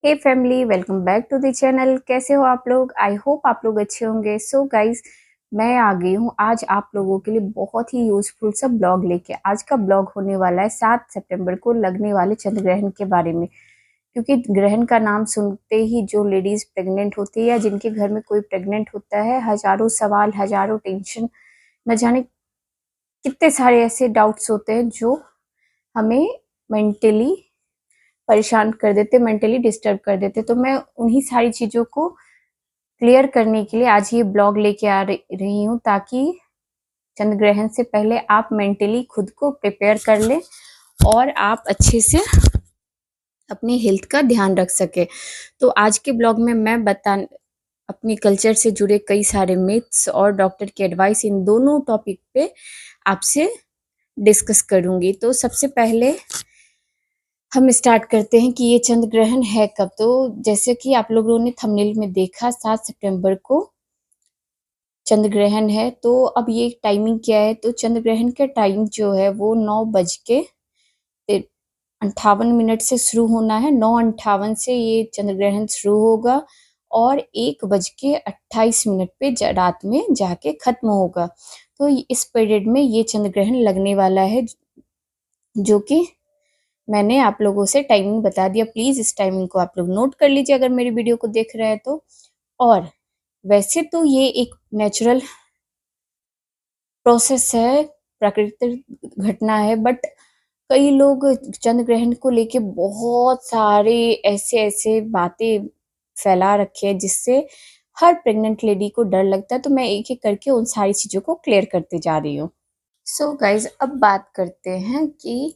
Hey family, welcome back to the channel. कैसे हो आप लोग? आई होप आप लोग अच्छे होंगे। सो गाइज, मैं आ गई हूँ आज आप लोगों के लिए बहुत ही यूजफुल सा ब्लॉग लेके। आज का ब्लॉग होने वाला है 7 सितंबर को लगने वाले चंद्र ग्रहण के बारे में। क्योंकि ग्रहण का नाम सुनते ही जो लेडीज प्रेग्नेंट होती है या जिनके घर में कोई प्रेग्नेंट होता है, हजारों सवाल, हजारों टेंशन, न जाने कितने सारे ऐसे डाउट्स होते हैं जो हमें मेंटली परेशान कर देते, मेंटली डिस्टर्ब कर देते। तो मैं उन्हीं सारी चीज़ों को क्लियर करने के लिए आज ये ब्लॉग लेके आ रही हूँ, ताकि चंद्र ग्रहण से पहले आप मेंटली खुद को प्रिपेयर कर लें और आप अच्छे से अपनी हेल्थ का ध्यान रख सके। तो आज के ब्लॉग में मैं अपनी कल्चर से जुड़े कई सारे मिथ्स और डॉक्टर की एडवाइस, इन दोनों टॉपिक पे आपसे डिस्कस करूंगी। तो सबसे पहले हम स्टार्ट करते हैं कि ये चंद्र ग्रहण है कब। तो जैसे कि आप लोगों ने थंबनेल में देखा, 7 सितंबर को चंद्र ग्रहण है। तो अब ये टाइमिंग क्या है? तो चंद्र ग्रहण का टाइम जो है वो 9:58 से शुरू होना है। 9:58 से ये चंद्र ग्रहण शुरू होगा और 1:28 पे रात में जाके खत्म होगा। तो इस पीरियड में ये चंद्र ग्रहण लगने वाला है, जो कि मैंने आप लोगों से टाइमिंग बता दिया। प्लीज इस टाइमिंग को आप लोग नोट कर लीजिए अगर मेरी वीडियो को देख रहे हैं तो। और वैसे तो ये एक नेचुरल प्रोसेस है, प्राकृतिक घटना है, बट कई लोग चंद्र ग्रहण को लेके बहुत सारे ऐसे ऐसे बातें फैला रखे हैं जिससे हर प्रेग्नेंट लेडी को डर लगता है। तो मैं एक एक करके उन सारी चीजों को क्लियर करते जा रही हूँ। सो गाइज, अब बात करते हैं कि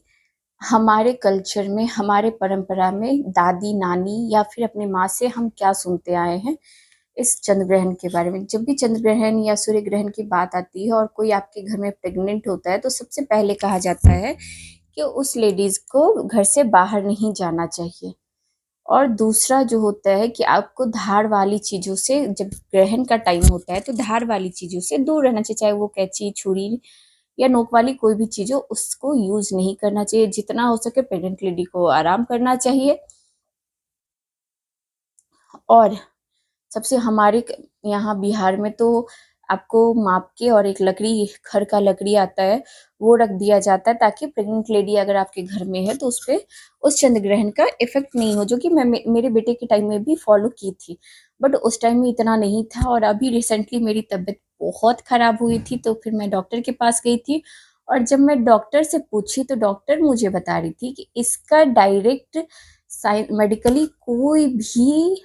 हमारे कल्चर में, हमारे परंपरा में दादी नानी या फिर अपनी माँ से हम क्या सुनते आए हैं इस चंद्र ग्रहण के बारे में। जब भी चंद्र ग्रहण या सूर्य ग्रहण की बात आती है और कोई आपके घर में प्रेग्नेंट होता है, तो सबसे पहले कहा जाता है कि उस लेडीज को घर से बाहर नहीं जाना चाहिए। और दूसरा जो होता है कि आपको धार वाली चीजों से, जब ग्रहण का टाइम होता है तो धार वाली चीजों से दूर रहना चाहिए। चाहे वो कैंची, छुरी या नोक वाली कोई भी चीज हो, उसको यूज नहीं करना चाहिए। जितना हो सके प्रेग्नेंट लेडी को आराम करना चाहिए। और सबसे हमारे यहाँ बिहार में तो आपको माप के और एक लकड़ी, खर का लकड़ी आता है, वो रख दिया जाता है ताकि प्रेग्नेंट लेडी अगर आपके घर में है तो उस पे उस चंद्र ग्रहण का इफेक्ट नहीं हो, जो कि मैं मेरे बेटे के टाइम में भी फॉलो की थी। बट उस टाइम में इतना नहीं था। और अभी रिसेंटली मेरी तबीयत बहुत खराब हुई थी, तो फिर मैं डॉक्टर के पास गई थी। और जब मैं डॉक्टर से पूछी तो डॉक्टर मुझे बता रही थी कि इसका डायरेक्ट मेडिकली कोई भी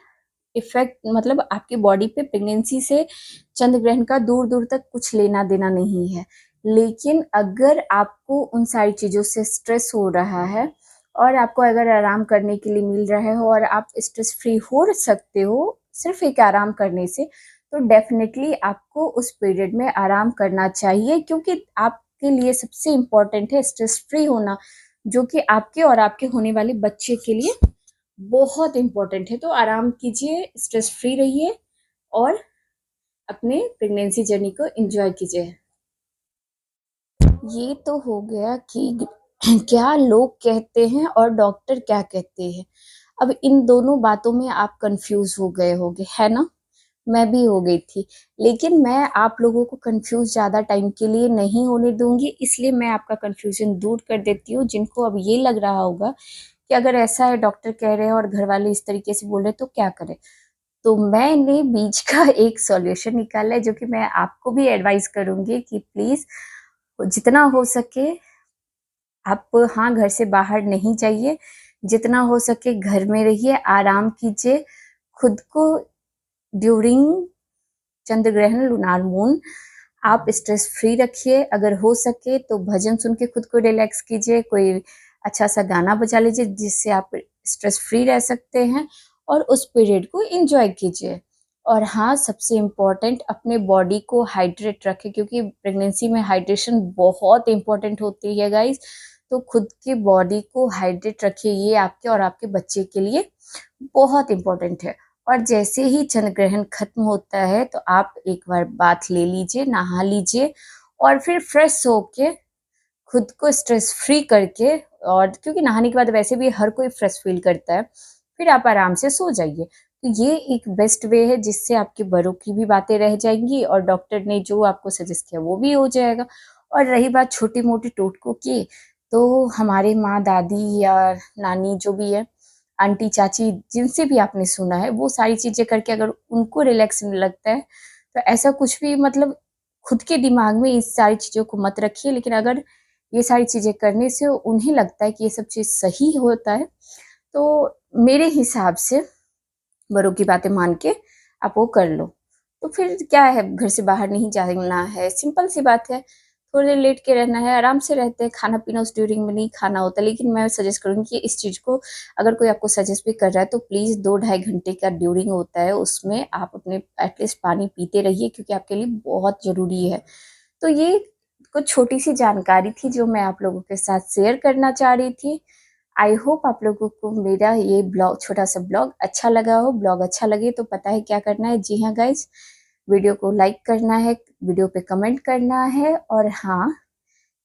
इफेक्ट, मतलब आपकी बॉडी पे प्रेगनेंसी से चंद्र ग्रहण का दूर दूर तक कुछ लेना देना नहीं है। लेकिन अगर आपको उन सारी चीजों से स्ट्रेस हो रहा है और आपको अगर आराम करने के लिए मिल रहा हो और आप स्ट्रेस फ्री हो सकते हो सिर्फ एक आराम करने से, तो डेफिनेटली आपको उस पीरियड में आराम करना चाहिए। क्योंकि आपके लिए सबसे इम्पोर्टेंट है स्ट्रेस फ्री होना, जो कि आपके और आपके होने वाले बच्चे के लिए बहुत इम्पोर्टेंट है। तो आराम कीजिए, स्ट्रेस फ्री रहिए और अपने प्रेगनेंसी जर्नी को एंजॉय कीजिए। ये तो हो गया कि क्या लोग कहते हैं और डॉक्टर क्या कहते हैं। अब इन दोनों बातों में आप कंफ्यूज हो गए होंगे, है ना? मैं भी हो गई थी। लेकिन मैं आप लोगों को कंफ्यूज ज़्यादा टाइम के लिए नहीं होने दूंगी, इसलिए मैं आपका कंफ्यूजन दूर कर देती हूँ। जिनको अब ये लग रहा होगा कि अगर ऐसा है, डॉक्टर कह रहे हैं और घर वाले इस तरीके से बोल रहे हैं, तो क्या करें, तो मैंने बीच का एक सॉल्यूशन निकाला है, जो कि मैं आपको भी एडवाइस करूंगी कि प्लीज जितना हो सके आप, हाँ, घर से बाहर नहीं जाइए। जितना हो सके घर में रहिए, आराम कीजिए। खुद को ड्यूरिंग चंद्र ग्रहण, लूनार मून, आप स्ट्रेस फ्री रखिए। अगर हो सके तो भजन सुन के खुद को रिलैक्स कीजिए। कोई अच्छा सा गाना बजा लीजिए जिससे आप स्ट्रेस फ्री रह सकते हैं और उस पीरियड को एंजॉय कीजिए। और हाँ, सबसे इम्पोर्टेंट, अपने बॉडी को हाइड्रेट रखें, क्योंकि प्रेगनेंसी में हाइड्रेशन बहुत इम्पोर्टेंट होती है गाइस। तो खुद की बॉडी को हाइड्रेट रखिए, ये आपके और आपके बच्चे के लिए बहुत इम्पोर्टेंट है। और जैसे ही चंद्र ग्रहण खत्म होता है तो आप एक बार बाथ ले लीजिए, नहा लीजिए और फिर फ्रेश होके खुद को स्ट्रेस फ्री करके, और क्योंकि नहाने के बाद वैसे भी हर कोई फ्रेश फील करता है, फिर आप आराम से सो जाइए। तो ये एक बेस्ट वे है जिससे आपके बड़ों की भी बातें रह जाएंगी और डॉक्टर ने जो आपको सजेस्ट किया वो भी हो जाएगा। और रही बात छोटी मोटी टोटकों की, तो हमारे माँ दादी या नानी जो भी है, आंटी चाची जिनसे भी आपने सुना है, वो सारी चीजें करके अगर उनको रिलैक्स लगता है तो ऐसा कुछ भी मतलब खुद के दिमाग में इस सारी चीजों को मत रखिए। लेकिन अगर ये सारी चीजें करने से उन्हें लगता है कि ये सब चीज सही होता है तो मेरे हिसाब से बड़ों की बातें मान के आप वो कर लो। तो फिर क्या है, घर से बाहर नहीं जाना है, सिंपल सी बात है, थोड़ी देर लेट के रहना है, आराम से रहते हैं, खाना पीना उस ड्यूरिंग में नहीं खाना होता। लेकिन मैं सजेस्ट करूँगी कि इस चीज़ को अगर कोई आपको सजेस्ट भी कर रहा है तो प्लीज़ 2 ढाई घंटे का ड्यूरिंग होता है, उसमें आप अपने एटलीस्ट पानी पीते रहिए क्योंकि आपके लिए बहुत ज़रूरी है। तो ये कुछ छोटी सी जानकारी थी जो मैं आप लोगों के साथ शेयर करना चाह रही थी। आई होप आप लोगों को मेरा ये ब्लॉग, छोटा सा ब्लॉग अच्छा लगा हो। ब्लॉग अच्छा लगे तो पता है क्या करना है। जी हाँ गाइज, वीडियो को लाइक करना है, वीडियो पे कमेंट करना है और हाँ,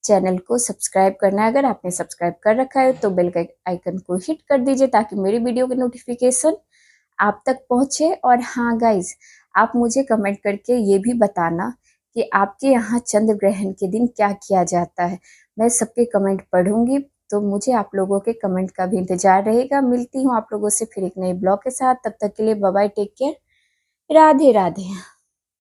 चैनल को सब्सक्राइब करना है। अगर आपने सब्सक्राइब कर रखा है तो बेल का आइकन को हिट कर दीजिए ताकि मेरी वीडियो की नोटिफिकेशन आप तक पहुंचे। और हाँ गाइज, आप मुझे कमेंट करके ये भी बताना कि आपके यहाँ चंद्र ग्रहण के दिन क्या किया जाता है। मैं सबके कमेंट पढ़ूंगी, तो मुझे आप लोगों के कमेंट का भी इंतजार रहेगा। मिलती हूँ आप लोगों से फिर एक नए ब्लॉग के साथ। तब तक के लिए bye bye, take care, Radhe Radhe.